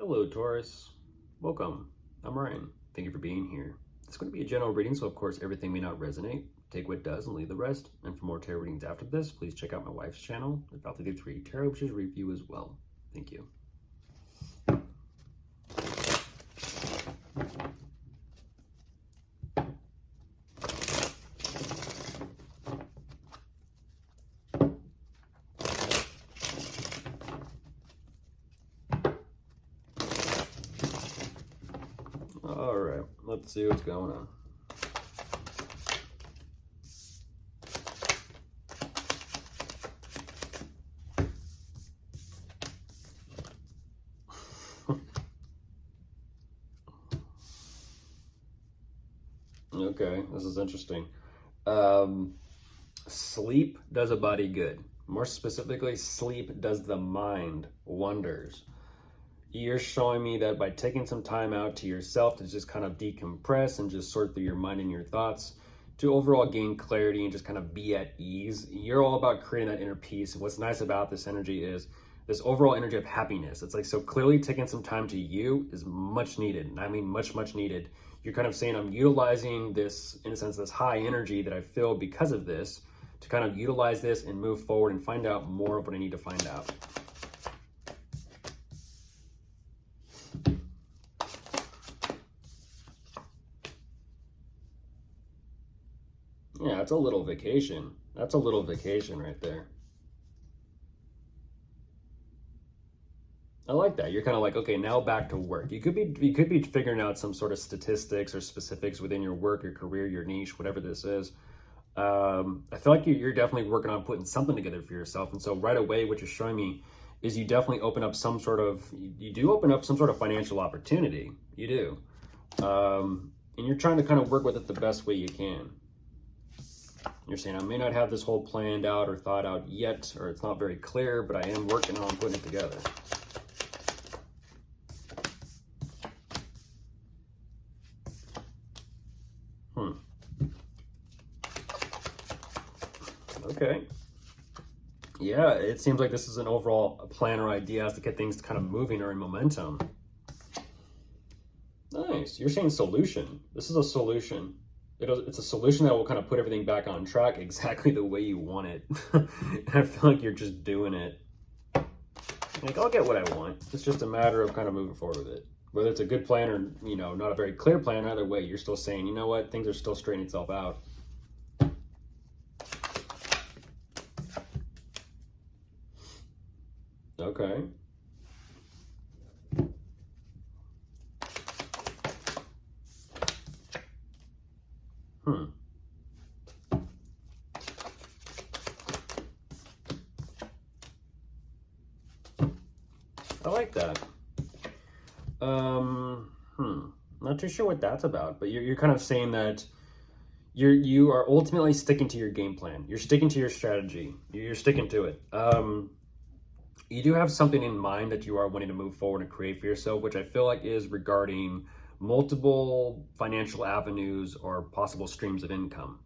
Hello, Taurus. Welcome. I'm Ryan. Thank you for being here. It's going to be a general reading, so of course everything may not resonate. Take what does and leave the rest. And for more tarot readings after this, please check out my wife's channel, About to Do 3 Tarot, which is review as well. Thank you. All right, let's see what's going on. Okay, this is interesting. Sleep does a body good. More specifically, sleep does the mind wonders. You're showing me that by taking some time out to yourself to just kind of decompress and just sort through your mind and your thoughts to overall gain clarity and just kind of be at ease, you're all about creating that inner peace. And what's nice about this energy is this overall energy of happiness. It's like, so clearly taking some time to you is much needed. And I mean, much, much needed. You're kind of saying I'm utilizing this, in a sense, this high energy that I feel because of this to kind of utilize this and move forward and find out more of what I need to find out. Yeah, it's a little vacation. That's a little vacation right there. I like that. You're kind of like, okay, now back to work. You could be figuring out some sort of statistics or specifics within your work, your career, your niche, whatever this is. I feel like you're definitely working on putting something together for yourself. And so right away, what you're showing me is you definitely open up some sort of, you do open up some sort of financial opportunity. You do. And you're trying to kind of work with it the best way you can. You're saying, I may not have this whole planned out or thought out yet, or it's not very clear, but I am working on putting it together. Okay. Yeah, it seems like this is an overall plan or idea as to get things kind of moving or in momentum. Nice. You're saying solution. This is a solution. It's a solution that will kind of put everything back on track exactly the way you want it. And I feel like you're just doing it. Like, I'll get what I want. It's just a matter of kind of moving forward with it. Whether it's a good plan or, you know, not a very clear plan, either way, you're still saying, you know what, things are still straightening itself out. Okay. I like that. Not too sure what that's about, but you're kind of saying that you are ultimately sticking to your game plan. You're sticking to your strategy. You're sticking to it. You do have something in mind that you are wanting to move forward and create for yourself, which I feel like is regarding multiple financial avenues or possible streams of income.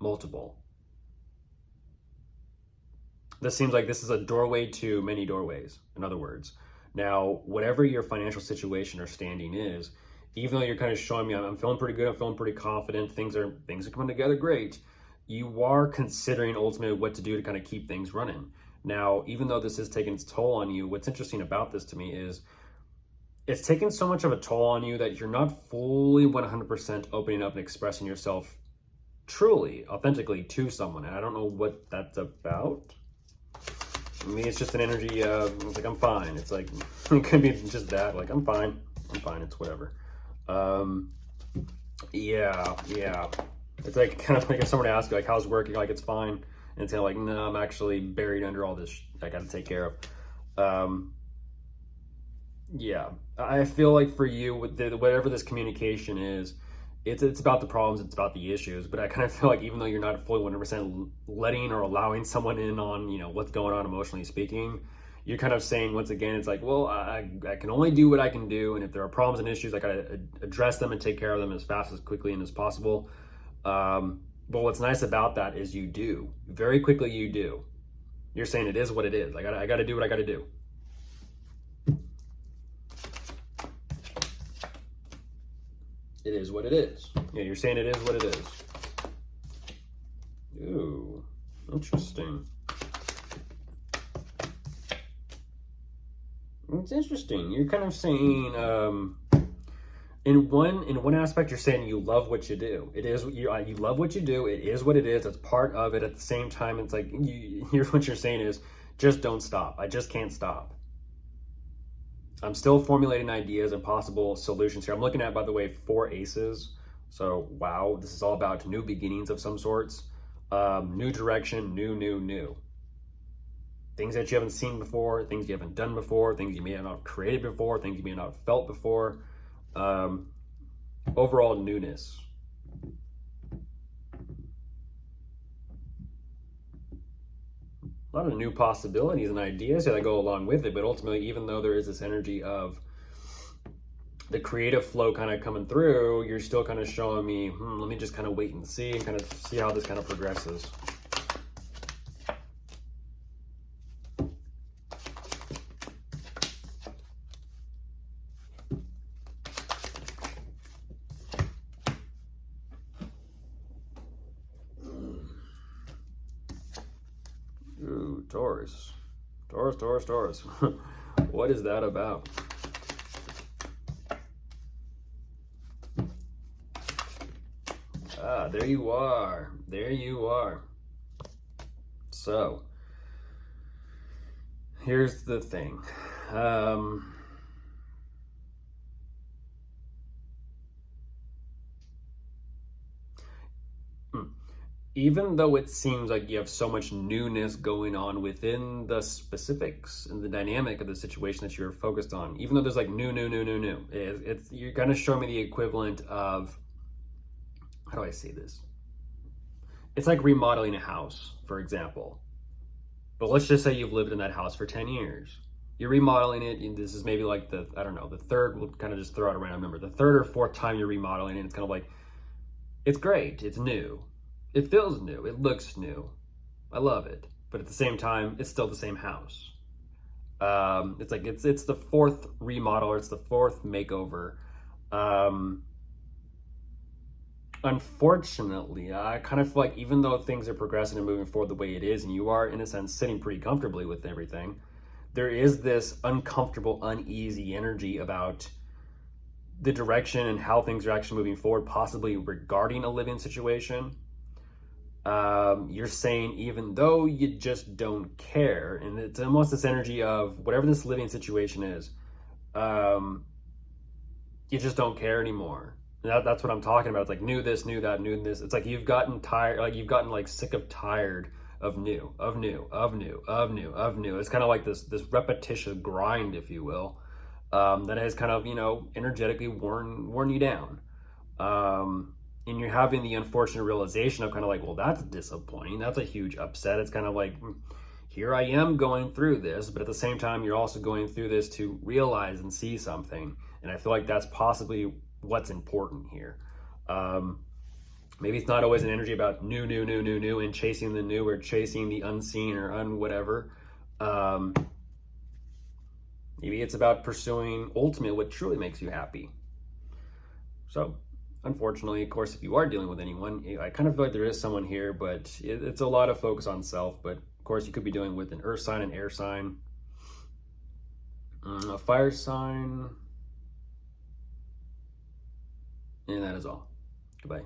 Multiple. This seems like this is a doorway to many doorways, in other words. Now, whatever your financial situation or standing is, even though you're kind of showing me I'm feeling pretty good, I'm feeling pretty confident, things are coming together great, you are considering ultimately what to do to kind of keep things running. Now, even though this is taking its toll on you, what's interesting about this to me is it's taken so much of a toll on you that you're not fully 100% opening up and expressing yourself truly, authentically to someone. And I don't know what that's about. I mean, it's just an energy of, it's like, I'm fine. It's like, it could be just that, like, I'm fine, it's whatever. Yeah. It's like, kind of like if someone asks you, like, how's work? You're like, it's fine. And it's kind of like, no, I'm actually buried under all this I got to take care of. Yeah, I feel like for you, with whatever this communication is, it's about the problems, it's about the issues, but I kind of feel like even though you're not fully 100% letting or allowing someone in on, you know, what's going on emotionally speaking, you're kind of saying, once again, it's like, well, I can only do what I can do, and if there are problems and issues, I gotta address them and take care of them as fast, as quickly, and as possible. But what's nice about that is you do. Very quickly you do. You're saying it is what it is. I gotta do what I gotta do. It is what it is. Yeah, you're saying it is what it is. Ooh, interesting. It's interesting. You're kind of saying, in one aspect, you're saying you love what you do. It is you love what you do. It is what it is. It's part of it. At the same time, it's like here's what you're saying is just don't stop. I just can't stop. I'm still formulating ideas and possible solutions here. I'm looking at, by the way, 4 aces. So wow, this is all about new beginnings of some sorts, new direction, new. Things that you haven't seen before, things you haven't done before, things you may not have created before, things you may not have felt before. Overall newness. A lot of new possibilities and ideas that go along with it, but ultimately, even though there is this energy of the creative flow kind of coming through, you're still kind of showing me, let me just kind of wait and see and kind of see how this kind of progresses. Ooh, Taurus. Taurus. What is that about? Ah, there you are. There you are. So, here's the thing. Even though it seems like you have so much newness going on within the specifics and the dynamic of the situation that you're focused on, even though there's like new, you're gonna show me the equivalent of, how do I say this? It's like remodeling a house, for example. But let's just say you've lived in that house for 10 years. You're remodeling it, and this is maybe like the third, we'll kind of just throw out a random number, the 3rd or 4th time you're remodeling it, it's kind of like, it's great, it's new. It feels new. It looks new. I love it. But at the same time, it's still the same house. It's like it's the 4th remodel, or it's the 4th makeover. Unfortunately, I kind of feel like even though things are progressing and moving forward the way it is, and you are in a sense sitting pretty comfortably with everything, there is this uncomfortable, uneasy energy about the direction and how things are actually moving forward, possibly regarding a living situation. You're saying even though you just don't care, and it's almost this energy of whatever this living situation is, you just don't care anymore. That's what I'm talking about. It's like new this, new that, new this. It's like you've gotten tired, like you've gotten like sick of tired of new. It's kind of like this repetitious grind, if you will, that has kind of, energetically worn you down. And you're having the unfortunate realization of kind of like, well, that's disappointing. That's a huge upset. It's kind of like, here I am going through this, but at the same time, you're also going through this to realize and see something. And I feel like that's possibly what's important here. Maybe it's not always an energy about new, and chasing the new or chasing the unseen or whatever. Maybe it's about pursuing ultimately what truly makes you happy. So, unfortunately, of course, if you are dealing with anyone, I kind of feel like there is someone here, but it's a lot of focus on self. But of course, you could be dealing with an earth sign, an air sign, a fire sign, and that is all. Goodbye.